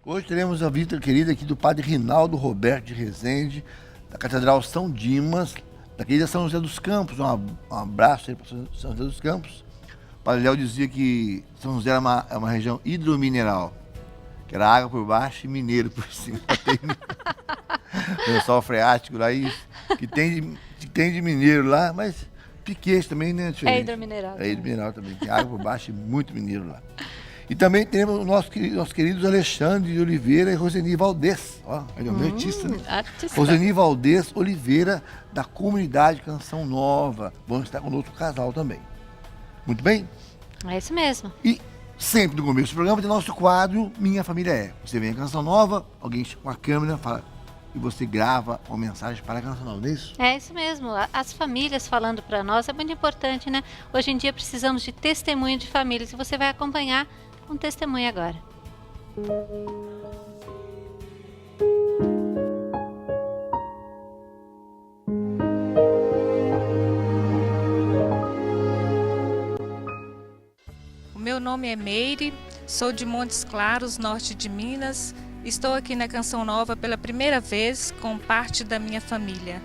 Hoje teremos a visita querida aqui do padre Rinaldo Roberto de Rezende, da Catedral São Dimas, da querida São José dos Campos. Um abraço aí para São José dos Campos. O padre Léo dizia que São José é uma região hidromineral, que era água por baixo e mineiro por cima. Tem lençol freático lá, que tem de mineiro lá, mas Piquete também, né? É hidromineral. É hidromineral também, tem água por baixo e muito mineiro lá. E também temos os nossos queridos Alexandre de Oliveira e Roseni Valdez. Ó, ele é um artista, né? Artista. Roseni Valdez Oliveira, da comunidade Canção Nova. Vão estar conosco o casal também. Muito bem? É isso mesmo. E sempre no começo do programa tem nosso quadro Minha Família É. Você vem a Canção Nova, alguém com a câmera fala e você grava uma mensagem para a Canção Nova, não é isso? É isso mesmo. As famílias falando para nós é muito importante, né? Hoje em dia precisamos de testemunho de famílias e você vai acompanhar um testemunho agora. O meu nome é Meire, sou de Montes Claros, norte de Minas. Estou aqui na Canção Nova pela primeira vez com parte da minha família.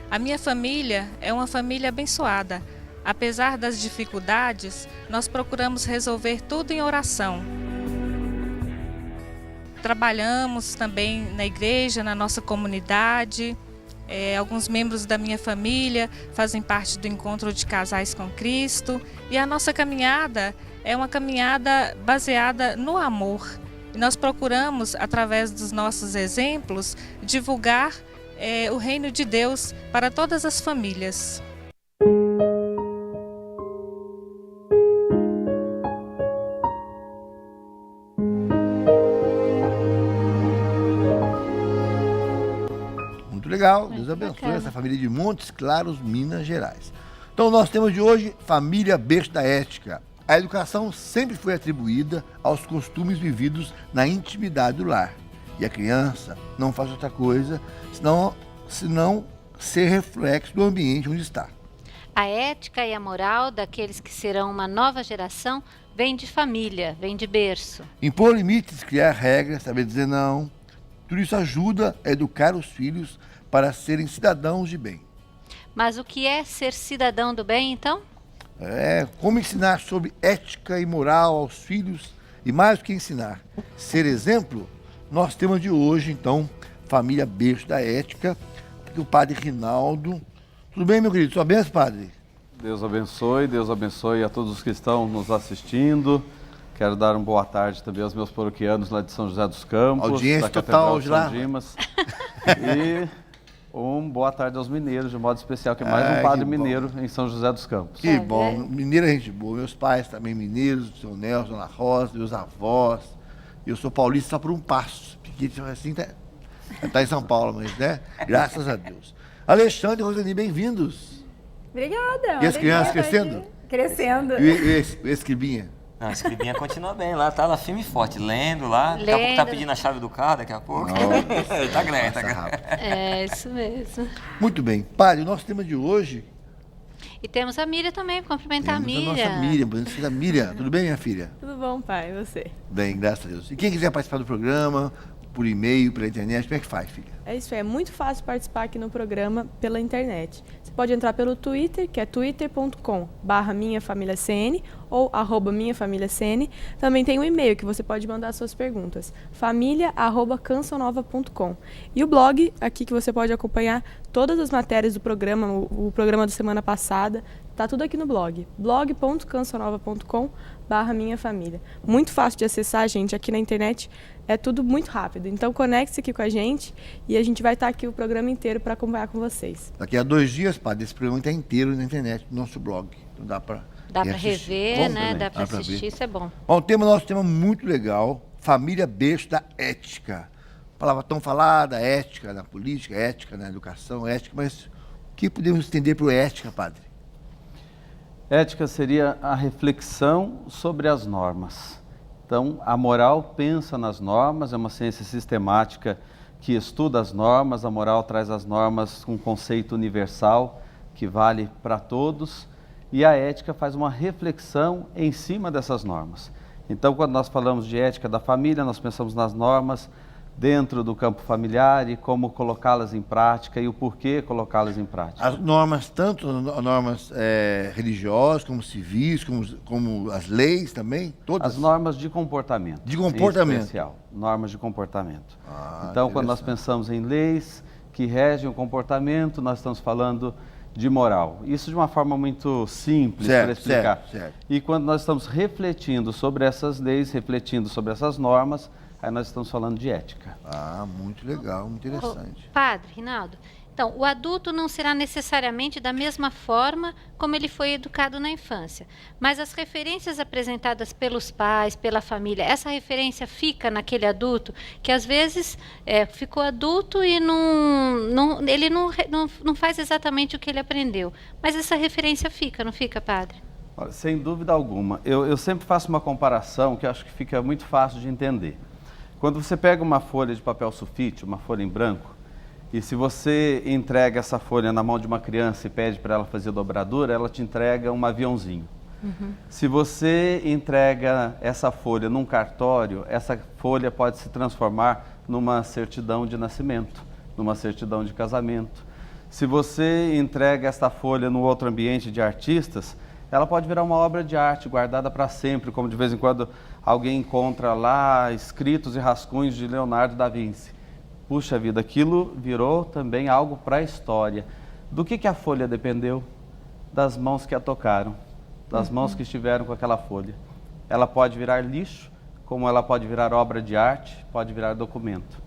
A minha família é uma família abençoada. Apesar das dificuldades, nós procuramos resolver tudo em oração. Trabalhamos também na igreja, na nossa comunidade. Alguns membros da minha família fazem parte do Encontro de Casais com Cristo. E a nossa caminhada é uma caminhada baseada no amor. E nós procuramos, através dos nossos exemplos, divulgar o reino de Deus para todas as famílias. Legal, Deus abençoe essa família de Montes Claros, Minas Gerais. Então, nós temos de hoje Família Berço da Ética. A educação sempre foi atribuída aos costumes vividos na intimidade do lar. E a criança não faz outra coisa senão ser reflexo do ambiente onde está. A ética e a moral daqueles que serão uma nova geração vem de família, vem de berço. Impor limites, criar regras, saber dizer não, tudo isso ajuda a educar os filhos para serem cidadãos de bem. Mas o que é ser cidadão do bem, então? Como ensinar sobre ética e moral aos filhos e mais do que ensinar, ser exemplo, nós temos de hoje, então, Família Berço da Ética, o padre Rinaldo. Tudo bem, meu querido? Sua bênção, padre? Deus abençoe a todos os que estão nos assistindo. Quero dar uma boa tarde também aos meus paroquianos lá de São José dos Campos, audiência da Catedral total de São Dimas. E boa tarde aos mineiros, de modo especial, que é mais um padre mineiro em São José dos Campos. Que bom, mineiro é gente boa. Meus pais também mineiros, o seu Nelson, Dona Rosa, meus avós. Eu sou paulista só por um passo, porque assim tá em São Paulo, mas, né? Graças a Deus. Alexandre e Roseni, bem-vindos. Obrigada. E as crianças crescendo? Crescendo. E o Escribinha? Não, a Escribinha continua bem lá, tá lá firme e forte, lendo lá. Daqui a pouco tá pedindo a chave do carro, daqui a pouco. Tá grande, tá grande. É, isso mesmo. Muito bem. Padre, o nosso tema de hoje... E temos a Miriam também, cumprimentar a Miriam. A nossa Miriam, Miriam. Tudo bem, minha filha? Tudo bom, pai, e você? Bem, graças a Deus. E quem quiser participar do programa, por e-mail, pela internet, como é que faz, filha? É isso aí, é muito fácil participar aqui no programa pela internet. Você pode entrar pelo Twitter, que é twitter.com/minhafamiliacn ou @minhafamiliacn. Também tem um e-mail que você pode mandar suas perguntas, familia@cançonova.com. E o blog, aqui que você pode acompanhar todas as matérias do programa, o programa da semana passada, tá tudo aqui no blog, blog.cançonova.com/minhafamilia. Muito fácil de acessar, gente, aqui na internet é tudo muito rápido. Então conecte-se aqui com a gente e a gente vai estar aqui o programa inteiro para acompanhar com vocês. Daqui a 2 dias, padre, esse programa está inteiro na internet, no nosso blog. Então dá para rever, né? Dá para assistir, isso é bom. Bom, nosso tema muito legal, Família Berço da Ética. Palavra tão falada, ética na política, ética na educação, ética, mas o que podemos entender por ética, padre? Ética seria a reflexão sobre as normas. Então, a moral pensa nas normas, é uma ciência sistemática que estuda as normas, a moral traz as normas com um conceito universal que vale para todos, e a ética faz uma reflexão em cima dessas normas. Então, quando nós falamos de ética da família, nós pensamos nas normas dentro do campo familiar e como colocá-las em prática e o porquê colocá-las em prática. As normas, tanto normas religiosas, como civis, como as leis também, todas? As normas de comportamento. De comportamento. Em especial, normas de comportamento. Ah, então, quando nós pensamos em leis que regem o comportamento, nós estamos falando de moral. Isso de uma forma muito simples para explicar. Certo. E quando nós estamos refletindo sobre essas leis, refletindo sobre essas normas, aí nós estamos falando de ética. Ah, muito legal, muito interessante. Padre Rinaldo, então, o adulto não será necessariamente da mesma forma como ele foi educado na infância, mas as referências apresentadas pelos pais, pela família, essa referência fica naquele adulto que às vezes ficou adulto e ele não faz exatamente o que ele aprendeu, mas essa referência fica, não fica, padre? Olha, sem dúvida alguma. Eu sempre faço uma comparação que eu acho que fica muito fácil de entender. Quando você pega uma folha de papel sulfite, uma folha em branco, e se você entrega essa folha na mão de uma criança e pede para ela fazer dobradura, ela te entrega um aviãozinho. Uhum. Se você entrega essa folha num cartório, essa folha pode se transformar numa certidão de nascimento, numa certidão de casamento. Se você entrega essa folha num outro ambiente de artistas, ela pode virar uma obra de arte guardada para sempre, como de vez em quando alguém encontra lá escritos e rascunhos de Leonardo da Vinci. Puxa vida, aquilo virou também algo para a história. Do que a folha dependeu? Das mãos que a tocaram, das mãos que estiveram com aquela folha. Ela pode virar lixo, como ela pode virar obra de arte, pode virar documento.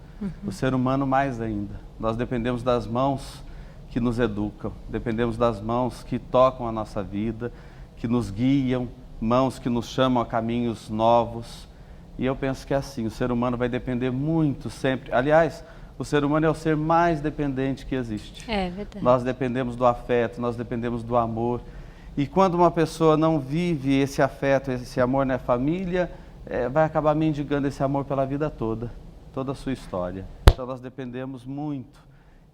O ser humano mais ainda. Nós dependemos das mãos que nos educam, dependemos das mãos que tocam a nossa vida, que nos guiam, mãos que nos chamam a caminhos novos. E eu penso que é assim, o ser humano vai depender muito sempre. Aliás, o ser humano é o ser mais dependente que existe. É verdade. Nós dependemos do afeto, nós dependemos do amor. E quando uma pessoa não vive esse afeto, esse amor na família, vai acabar mendigando esse amor pela vida toda a sua história. Então nós dependemos muito.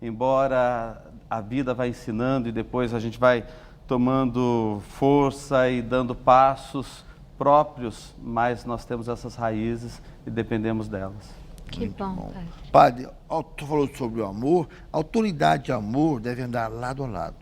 Embora a vida vá ensinando e depois a gente vai tomando força e dando passos próprios, mas nós temos essas raízes e dependemos delas. Que Muito bom, padre. Padre, tu falou sobre o amor, autoridade e amor devem andar lado a lado.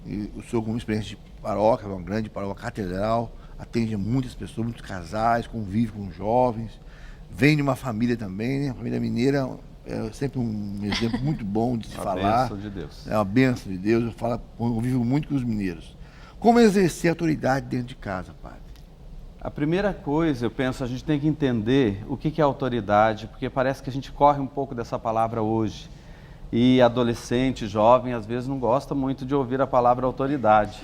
E o senhor, com experiência de paróquia, uma grande paróquia catedral, atende muitas pessoas, muitos casais, convive com jovens, vem de uma família também, né? A família mineira é sempre um exemplo muito bom de se falar. É uma bênção de Deus. É uma bênção de Deus, eu convivo muito com os mineiros. Como exercer autoridade dentro de casa, padre? A primeira coisa, eu penso, a gente tem que entender o que é autoridade, porque parece que a gente corre um pouco dessa palavra hoje. E adolescente, jovem, às vezes não gosta muito de ouvir a palavra autoridade.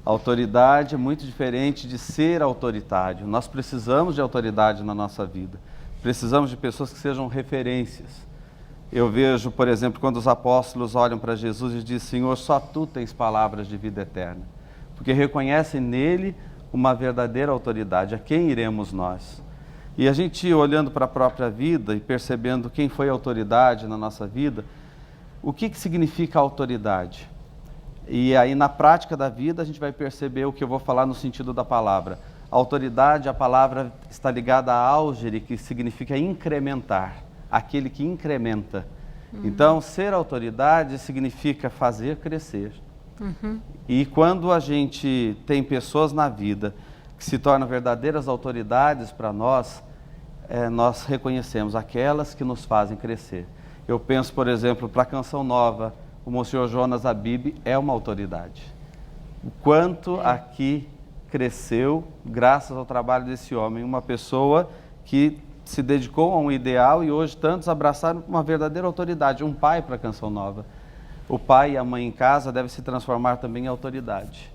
Autoridade é muito diferente de ser autoritário. Nós precisamos de autoridade na nossa vida. Precisamos de pessoas que sejam referências. Eu vejo, por exemplo, quando os apóstolos olham para Jesus e dizem: Senhor, só Tu tens palavras de vida eterna. Porque reconhecem nele uma verdadeira autoridade. A quem iremos nós? E a gente, olhando para a própria vida e percebendo quem foi a autoridade na nossa vida, o que significa autoridade? E aí, na prática da vida, a gente vai perceber o que eu vou falar no sentido da palavra. A autoridade, a palavra está ligada a augere, que significa incrementar, aquele que incrementa. Então, ser autoridade significa fazer crescer. E quando a gente tem pessoas na vida que se tornam verdadeiras autoridades para nós, nós reconhecemos aquelas que nos fazem crescer. Eu penso, por exemplo, para a Canção Nova, o Monsenhor Jonas Abib é uma autoridade. O quanto aqui cresceu graças ao trabalho desse homem, uma pessoa que se dedicou a um ideal e hoje tantos abraçaram uma verdadeira autoridade, um pai para a Canção Nova. O pai e a mãe em casa devem se transformar também em autoridade.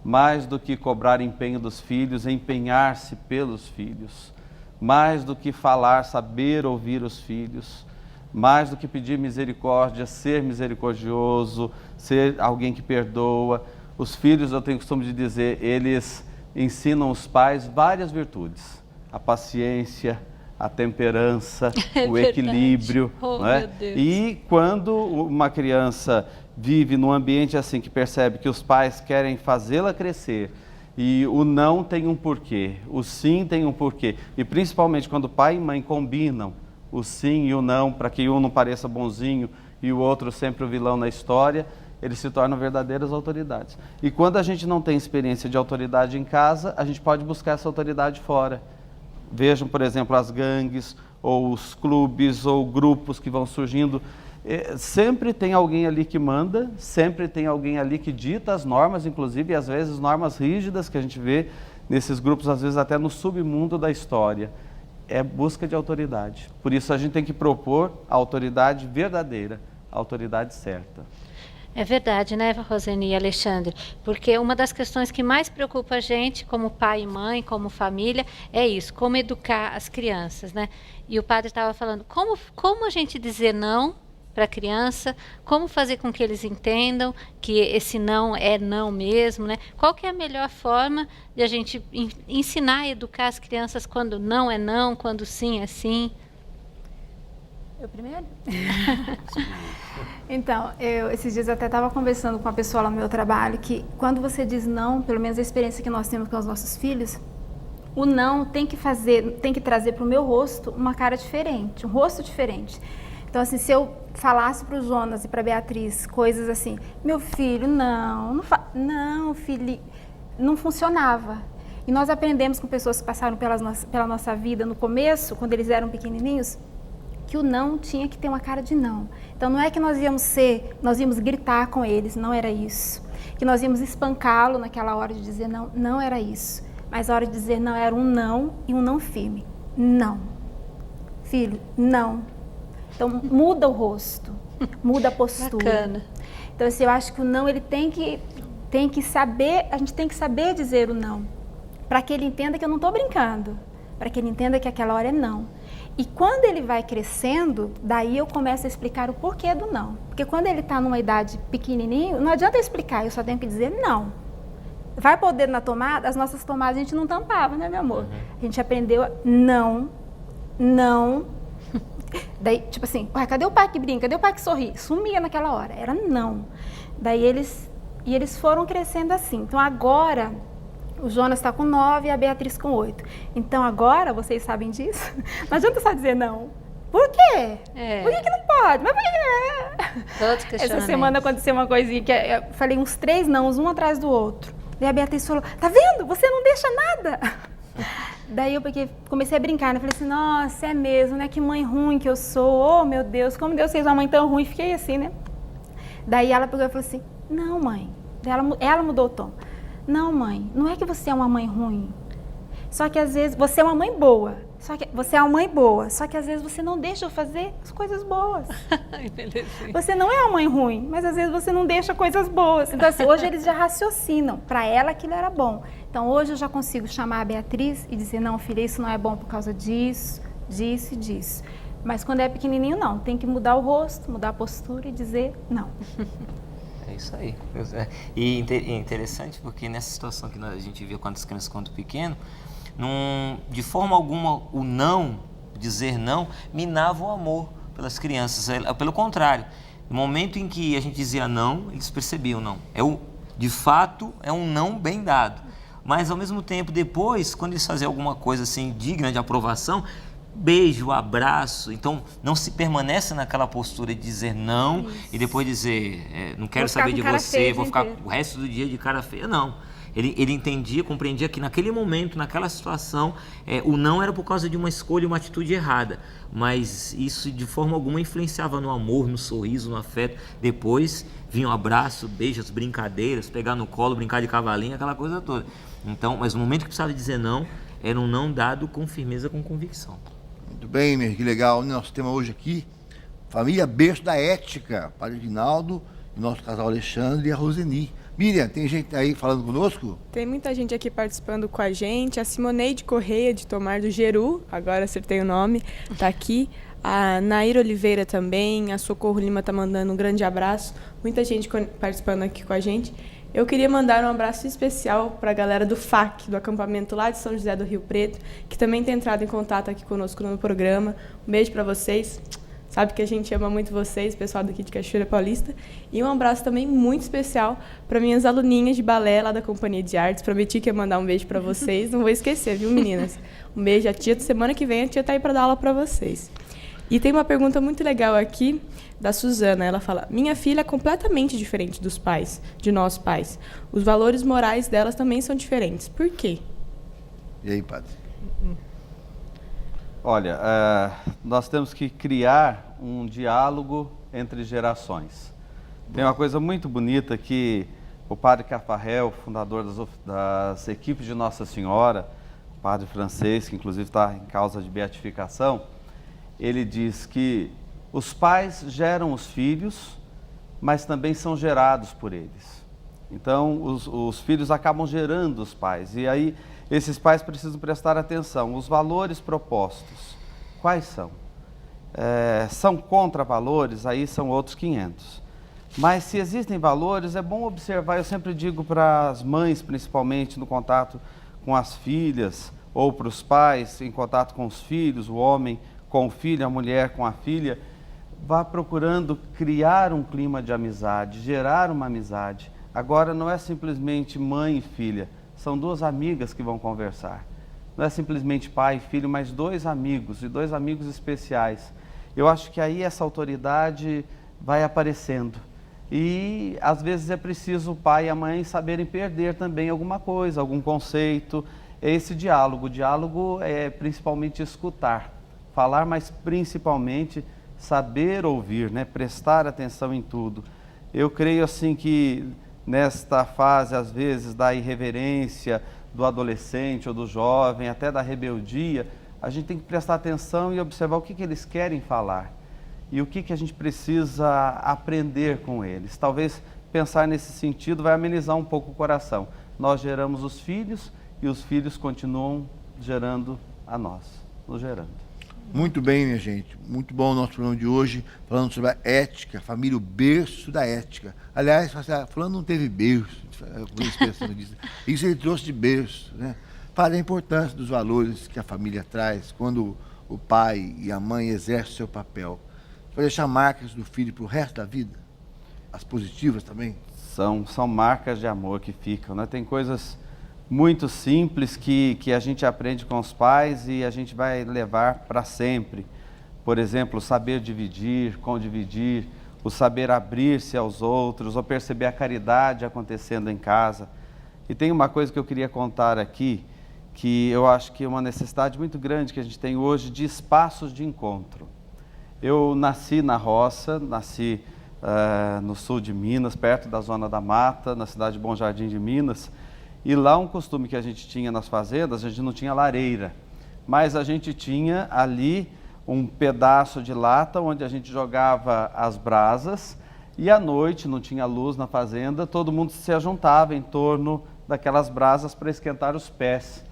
Mais do que cobrar empenho dos filhos, empenhar-se pelos filhos. Mais do que falar, saber ouvir os filhos. Mais do que pedir misericórdia, ser misericordioso, ser alguém que perdoa. Os filhos, eu tenho costume de dizer, eles ensinam os pais várias virtudes. A paciência, a temperança, o equilíbrio. Oh, não é? meu Deus. E quando uma criança vive num ambiente assim, que percebe que os pais querem fazê-la crescer E o não tem um porquê, o sim tem um porquê. E principalmente quando pai e mãe combinam o sim e o não, para que um não pareça bonzinho e o outro sempre o vilão na história, eles se tornam verdadeiras autoridades. E quando a gente não tem experiência de autoridade em casa, a gente pode buscar essa autoridade fora. Vejam, por exemplo, as gangues, ou os clubes, ou grupos que vão surgindo. Sempre tem alguém ali que manda, sempre tem alguém ali que dita as normas, inclusive, e às vezes normas rígidas que a gente vê nesses grupos, às vezes até no submundo da história. É busca de autoridade. Por isso a gente tem que propor a autoridade verdadeira, a autoridade certa. É verdade, né, Roseni e Alexandre? Porque uma das questões que mais preocupa a gente, como pai e mãe, como família, é isso, como educar as crianças, né? E o padre estava falando, como a gente dizer não para a criança, como fazer com que eles entendam que esse não é não mesmo, né? Qual que é a melhor forma de a gente ensinar e educar as crianças quando não é não, quando sim é sim? Eu primeiro? Então, esses dias eu até estava conversando com uma pessoa lá no meu trabalho que quando você diz não, pelo menos a experiência que nós temos com os nossos filhos, o não tem que trazer para o meu rosto uma cara diferente, um rosto diferente. Então, assim, se eu falasse para o Jonas e para a Beatriz coisas assim, meu filho, não, filho, não funcionava. E nós aprendemos com pessoas que passaram pela nossa vida no começo, quando eles eram pequenininhos, que o não tinha que ter uma cara de não. Então não é que nós íamos gritar com eles, não era isso. Que nós íamos espancá-lo naquela hora de dizer não, não era isso. Mas a hora de dizer não era um não e um não firme. Não. Filho, não. Então muda o rosto, muda a postura. Bacana. Então assim, eu acho que o não ele tem que saber, a gente tem que saber dizer o não, para que ele entenda que eu não estou brincando, para que ele entenda que aquela hora é não. E quando ele vai crescendo, daí eu começo a explicar o porquê do não. Porque quando ele está numa idade pequenininho, não adianta eu explicar, eu só tenho que dizer não. Vai pôr o dedo na tomada, as nossas tomadas a gente não tampava, né, meu amor? A gente aprendeu a não. Daí, tipo assim, cadê o pai que brinca? Cadê o pai que sorri? Sumia naquela hora, era não. Daí eles foram crescendo assim. Então agora, o Jonas está com 9 e a Beatriz com 8. Então agora, vocês sabem disso? Não adianta só dizer não. Por quê? Por que não pode? Mas por que Outro questionamento. Essa semana aconteceu uma coisinha que eu falei uns 3 nãos, um atrás do outro. Daí a Beatriz falou, tá vendo? Você não deixa nada. Daí eu comecei a brincar, né? Falei assim, nossa, é mesmo, né? Que mãe ruim que eu sou. Oh, meu Deus, como Deus fez uma mãe tão ruim. Fiquei assim, né? Daí ela pegou e falou assim, não, mãe. Daí ela mudou o tom. Não, mãe, não é que você é uma mãe ruim. Só que às vezes você é uma mãe boa. Só que às vezes você não deixa eu fazer as coisas boas. Você não é uma mãe ruim, mas às vezes você não deixa coisas boas. Então assim, hoje eles já raciocinam. Para ela aquilo era bom. Então hoje eu já consigo chamar a Beatriz e dizer, não, filha, isso não é bom por causa disso, disso e disso. Mas quando é pequenininho, não. Tem que mudar o rosto, mudar a postura e dizer não. É isso aí. E interessante porque nessa situação que a gente via quando as crianças quando pequeno, de forma alguma o não, dizer não, minava o amor pelas crianças. Pelo contrário, no momento em que a gente dizia não, eles percebiam não. De fato, é um não bem dado. Mas ao mesmo tempo, depois, quando eles faziam alguma coisa assim digna de aprovação, beijo, abraço. Então, não se permanece naquela postura de dizer não e depois dizer, não quero saber de você, vou ficar o resto do dia de cara feia. Não. Ele entendia, compreendia que naquele momento, naquela situação, o não era por causa de uma escolha, uma atitude errada. Mas isso de forma alguma influenciava no amor, no sorriso, no afeto. Depois vinha um abraço, beijos, brincadeiras, pegar no colo, brincar de cavalinho, aquela coisa toda. Então, mas no momento que precisava dizer não, era um não dado com firmeza, com convicção. Muito bem, Mir, que legal. Nosso tema hoje aqui, Família Berço da Ética, Padre Ginaldo, nosso casal Alexandre e a Roseni. Miriam, tem gente aí falando conosco? Tem muita gente aqui participando com a gente. A Simoneide Correia, de Tomar do Geru, agora acertei o nome, está aqui. A Nair Oliveira também, a Socorro Lima está mandando um grande abraço. Muita gente participando aqui com a gente. Eu queria mandar um abraço especial para a galera do FAC, do acampamento lá de São José do Rio Preto, que também tem entrado em contato aqui conosco no programa. Um beijo para vocês. Sabe que a gente ama muito vocês, pessoal daqui de Cachoeira Paulista. E um abraço também muito especial para minhas aluninhas de balé lá da Companhia de Artes. Prometi que ia mandar um beijo para vocês, não vou esquecer, viu, meninas? Um beijo, a tia, semana que vem a tia tá aí para dar aula para vocês. E tem uma pergunta muito legal aqui da Suzana. Ela fala: minha filha é completamente diferente dos pais, de nós pais. Os valores morais delas também são diferentes. Por quê? E aí, padre? Olha, nós temos que criar um diálogo entre gerações. Tem uma coisa muito bonita que o padre Cafarel, fundador das equipes de Nossa Senhora, padre francês, que inclusive está em causa de beatificação, ele diz que os pais geram os filhos, mas também são gerados por eles. Então, os filhos acabam gerando os pais. E aí, esses pais precisam prestar atenção. Os valores propostos, quais são? São contravalores? Aí são outros 500. Mas se existem valores, é bom observar. Eu sempre digo para as mães, principalmente no contato com as filhas, ou para os pais em contato com os filhos, o homem com o filho, a mulher com a filha, vá procurando criar um clima de amizade, gerar uma amizade. Agora, não é simplesmente mãe e filha, são duas amigas que vão conversar. Não é simplesmente pai e filho, mas dois amigos, e dois amigos especiais. Eu acho que aí essa autoridade vai aparecendo. E, às vezes, é preciso o pai e a mãe saberem perder também alguma coisa, algum conceito. É esse diálogo. O diálogo é principalmente escutar, falar, mas principalmente saber ouvir, né? Prestar atenção em tudo. Eu creio assim que nesta fase, às vezes, da irreverência do adolescente ou do jovem, até da rebeldia, a gente tem que prestar atenção e observar o que eles querem falar e o que a gente precisa aprender com eles. Talvez pensar nesse sentido vai amenizar um pouco o coração. Nós geramos os filhos e os filhos continuam gerando a nós, nos gerando. Muito bem, minha gente. Muito bom o nosso programa de hoje, falando sobre a ética, família, o berço da ética. Aliás, fulano não teve berço, a expressão disso. Isso ele trouxe de berço, né? Fala da importância dos valores que a família traz quando o pai e a mãe exercem o seu papel. Para deixar marcas do filho para o resto da vida, as positivas também. São marcas de amor que ficam, né? Tem coisas muito simples que a gente aprende com os pais e a gente vai levar para sempre. Por exemplo, o saber dividir, condividir, o saber abrir-se aos outros, ou perceber a caridade acontecendo em casa. E tem uma coisa que eu queria contar aqui, que eu acho que é uma necessidade muito grande que a gente tem hoje de espaços de encontro. Eu nasci na roça, nasci no sul de Minas, perto da Zona da Mata, na cidade de Bom Jardim de Minas. E lá um costume que a gente tinha nas fazendas, a gente não tinha lareira, mas a gente tinha ali um pedaço de lata onde a gente jogava as brasas e à noite, não tinha luz na fazenda, todo mundo se ajuntava em torno daquelas brasas para esquentar os pés.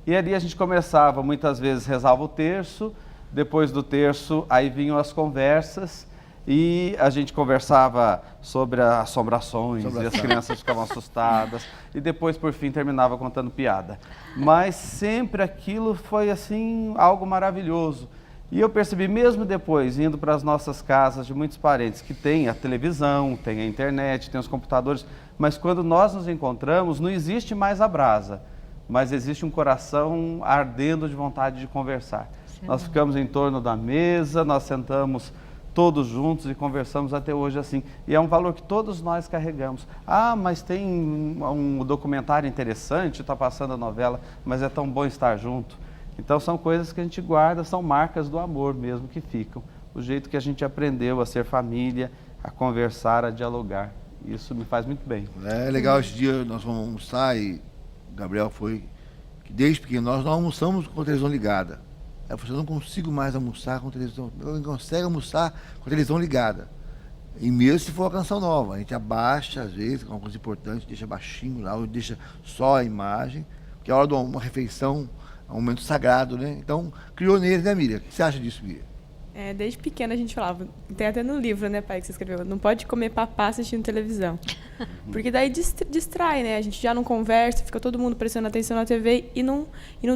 E ali a gente começava, muitas vezes rezava o terço, depois do terço aí vinham as conversas, e a gente conversava sobre assombrações, e as crianças ficavam assustadas, e depois, por fim, terminava contando piada. Mas sempre aquilo foi, assim, algo maravilhoso. E eu percebi, mesmo depois, indo para as nossas casas de muitos parentes, que tem a televisão, tem a internet, tem os computadores, mas quando nós nos encontramos, não existe mais a brasa, mas existe um coração ardendo de vontade de conversar. Nós ficamos em torno da mesa, nós sentamos todos juntos e conversamos até hoje assim. E é um valor que todos nós carregamos. Ah, mas tem um documentário interessante, está passando a novela, mas é tão bom estar junto. Então são coisas que a gente guarda, são marcas do amor mesmo que ficam. O jeito que a gente aprendeu a ser família, a conversar, a dialogar. Isso me faz muito bem. É legal, esse dia nós vamos almoçar e o Gabriel foi, que desde pequeno nós não almoçamos com a televisão ligada. Eu falei, eu não consigo mais almoçar com televisão, eu não consigo almoçar com a televisão ligada. E mesmo se for uma canção nova, a gente abaixa, às vezes, com uma coisa importante, deixa baixinho lá, ou deixa só a imagem, porque é a hora de uma refeição, é um momento sagrado, né? Então, criou nele, né, Miriam? O que você acha disso, Miriam? Desde pequena a gente falava, tem até no livro, né, pai, que você escreveu, não pode comer papá assistindo televisão. Porque daí distrai, né? A gente já não conversa, fica todo mundo prestando atenção na TV e não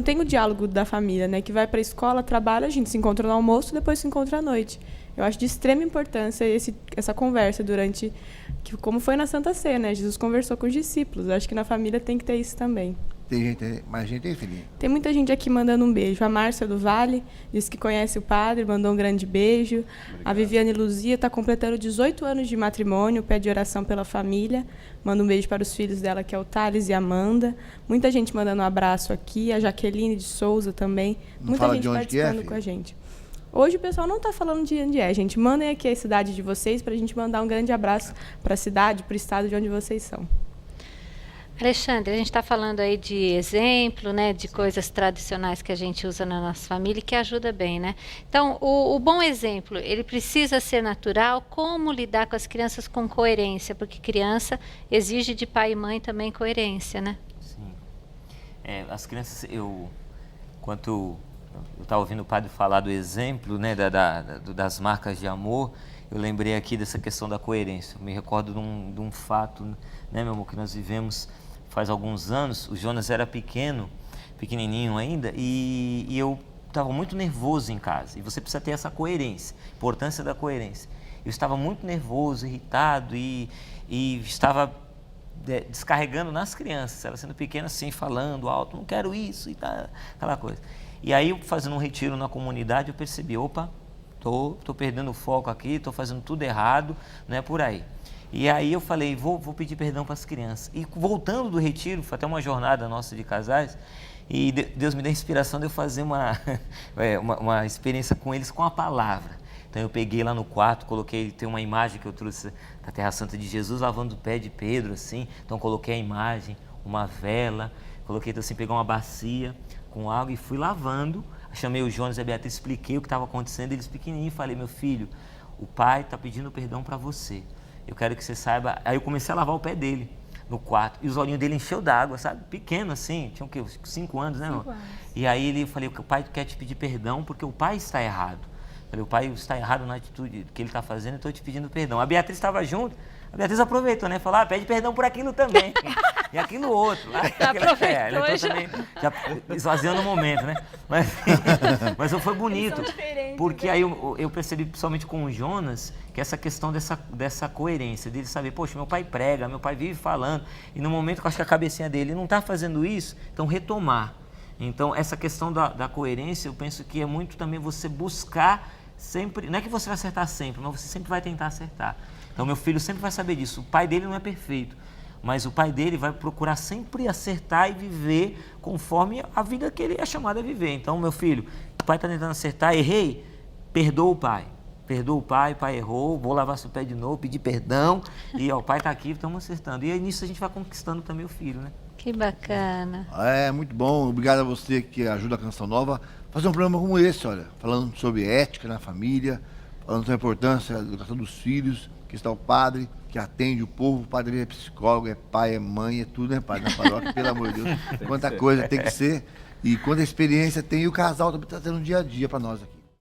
tem o diálogo da família, né? Que vai para a escola, trabalha, a gente se encontra no almoço, depois se encontra à noite. Eu acho de extrema importância essa conversa durante, como foi na Santa Ceia, né? Jesus conversou com os discípulos. Eu acho que na família tem que ter isso também. Mais gente aí, filhinha? Tem muita gente aqui mandando um beijo. A Márcia do Vale disse que conhece o padre, mandou um grande beijo. Obrigado. A Viviane Luzia está completando 18 anos de matrimônio, pede oração pela família. Manda um beijo para os filhos dela, que é o Thales e a Amanda. Muita gente mandando um abraço aqui. A Jaqueline de Souza também. Muita gente participando com a gente. Hoje o pessoal não está falando de onde é, gente. Mandem aqui a cidade de vocês para a gente mandar um grande abraço para a cidade, para o estado de onde vocês são. Alexandre, a gente está falando aí de exemplo, né, de coisas tradicionais que a gente usa na nossa família e que ajuda bem, né? Então, o bom exemplo, ele precisa ser natural. Como lidar com as crianças com coerência? Porque criança exige de pai e mãe também coerência, né? Sim. As crianças, enquanto eu estava ouvindo o padre falar do exemplo, né, das marcas de amor, eu lembrei aqui dessa questão da coerência. Eu me recordo de um fato, né, meu amor, que nós vivemos faz alguns anos. O Jonas era pequenininho ainda, e eu estava muito nervoso em casa. E você precisa ter essa coerência, importância da coerência. Eu estava muito nervoso, irritado e estava descarregando nas crianças. Ela sendo pequena assim, falando alto, não quero isso e tal, aquela coisa. E aí, fazendo um retiro na comunidade, eu percebi, opa, tô perdendo o foco aqui, tô fazendo tudo errado, não é por aí. E aí eu falei, vou pedir perdão para as crianças. E voltando do retiro, foi até uma jornada nossa de casais, e Deus me deu a inspiração de eu fazer uma experiência com eles com a palavra. Então eu peguei lá no quarto, tem uma imagem que eu trouxe da Terra Santa de Jesus lavando o pé de Pedro, assim. Então coloquei a imagem, uma vela, coloquei assim, peguei uma bacia com água e fui lavando. Chamei o Jonas e a Beatriz, expliquei o que estava acontecendo, eles pequenininhos, falei, meu filho, o pai está pedindo perdão para você. Eu quero que você saiba. Aí eu comecei a lavar o pé dele no quarto. E os olhinhos dele encheu d'água, sabe? Pequeno assim, tinha o quê? 5 anos, né, irmão? 5 anos. E aí eu falei, o pai quer te pedir perdão porque o pai está errado. Eu falei, o pai está errado na atitude que ele está fazendo, eu estou te pedindo perdão. A Beatriz estava junto, a Beatriz aproveitou, né? Falou, pede perdão por aquilo também. E aquilo outro. Ele também já esvaziando o momento, né? Mas foi bonito, porque aí eu percebi, principalmente com o Jonas, que essa questão dessa coerência, dele saber, poxa, meu pai prega, meu pai vive falando, e no momento que eu acho que a cabecinha dele não está fazendo isso, então retomar. Então, essa questão da coerência, eu penso que é muito também você buscar sempre, não é que você vai acertar sempre, mas você sempre vai tentar acertar. Então, meu filho sempre vai saber disso. O pai dele não é perfeito, mas o pai dele vai procurar sempre acertar e viver conforme a vida que ele é chamado a viver. Então, meu filho, o pai está tentando acertar, errei, perdoa o pai. Perdoa o pai errou, vou lavar seu pé de novo, pedir perdão, e o pai está aqui, estamos acertando. E aí, nisso a gente vai conquistando também o filho, né? Que bacana. Muito bom. Obrigado a você que ajuda a Canção Nova a fazer um programa como esse, olha, falando sobre ética na família, falando sobre a importância da educação dos filhos, que está o padre, que atende o povo, o padre é psicólogo, é pai, é mãe, é tudo, né, padre? Na paróquia, pelo amor de Deus, quanta coisa tem que ser, e quanta experiência tem, e o casal também está tendo um dia a dia para nós aqui.